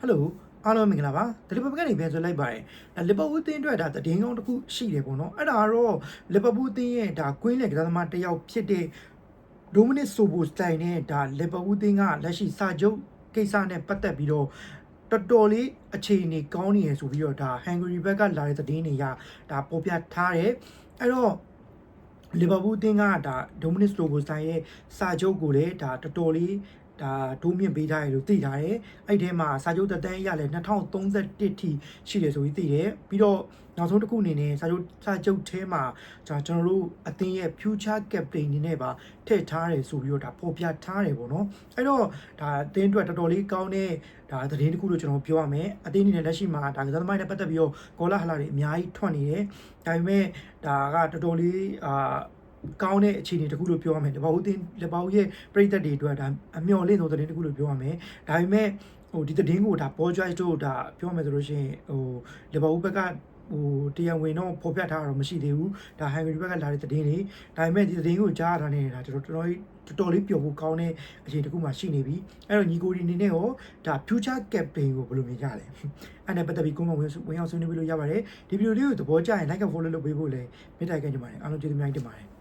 Hello အားလုံးမင်္ဂလာပါဒီလီဗာပူးကနေပြန်ဆိုလိုက်ပါတယ်ဒါလီဗာပူးအသင်းအတွက်ဒါသတင်းကောင်းတစ်ခုရှိတယ်ပေါ့နော်အဲ့ဒါကတော့လီဗာပူးအသင်းရဲ့ဒါကွင်းလက်ကစားသမားတစ်ယောက်ဖြစ်တဲ့ဒိုမနစ်ဆိုဘိုစတိုင်နဲ့ဒါလီဗာပူးအသင်းကလက်ရှိစာချုပ်ကိစ္စနဲ့ပတ်သက်ပြီးတော့တော်တော်လေးအခြေအနေကောင်းနေရဆိုပြီးတော့ဒါဟန်ဂရီဘက်ကလာတဲ့သတင်းတွေကဒါပေါ်ပြထားတယ်အဲ့တော့လီဗာပူးအသင်းကဒါဒိုမနစ်ဆိုဘိုစတိုင်ရဲ့စာချုပ်ကိုလည်းဒါတော်တော်လေးဒါဒိုးမြင့်ပေးထားရလို့သိထားတယ်အဲ့ထဲမှာစာချုပ်သက်တမ်းရလဲ2031ထိရှိတယ်ဆိုပြီးသိတယ်ပြီးတော့နောက်ဆုံးတစ်ခုအနေနဲ့စာချုပ်ထဲမှာကျွန်တော်တို့အသင်းရဲ့ future captain အနေနဲ့ပါထည့်ထားတယ်ဆိုပြီးတော့ဒါပေါ်ပြထားတယ်ပေါ့နော်အဲ့တော့ဒါအသင်းအတွက်တော်တော်လေးကောင်းတဲ့ဒါသတင်းတစ်ခုလို့ကျွန်တော်ပြောရမယ်အသင်းအနေနဲ့လက်ရှိမှာဒါကစားသမားတွေနဲ့ပတ်သက်ပြီးတော့ကောလာဟလာတွေအများကြီးထွက်နေတယ်ဒါပေမဲ့ဒါကတော်တော်လေးကောင်းတဲ့အခြေအနေတစ်ခုလို့ပြောရမယ်လီဗာပူးရဲ့ပြည်သက်တွေအတွက်ဒါအမျှော်လင့်ဆုံးသတင်းတစ်ခုလို့ပြောရမယ်ဒါပေမဲ့ဒီသတင်းကိုဒါဘော့ဂျိုက်တို့ဒါပြောမယ်ဆိုလို့ရှိရင်လီဗာပူးဘက်ကတရားဝင်တော့ဖော်ပြထားတာတော့မရှိသေးဘူးဒါဟန်ဂရီဘက်ကလာတဲ့သတင်းတွေဒါပေမဲ့ဒီသတင်းကိုကြားရတာနဲ့ဒါတော်တော်လေးပျော်ဖို့ကောင်းတဲ့အခြေအနေတစ်ခုမှရှိနေပြီအဲ့တော့ညီကိုဒီအနေနဲ့ရောဒါ future captain ကိုဘယ်လိုမြင်ကြလဲအဲ့နဲ့ပတ်သက်ပြီးကိုမဝင်အောင်ဆွေးနွေးလို့ရပါတယ်ဒီဗီဒီယိုလေးကိုသဘောကျရင် like and follow လုပ်ပေးဖို့လည်းမေတ္တာရပ်ခံချင်ပါတယ်အားလုံးကျေးဇူးများတင်ပါတယ်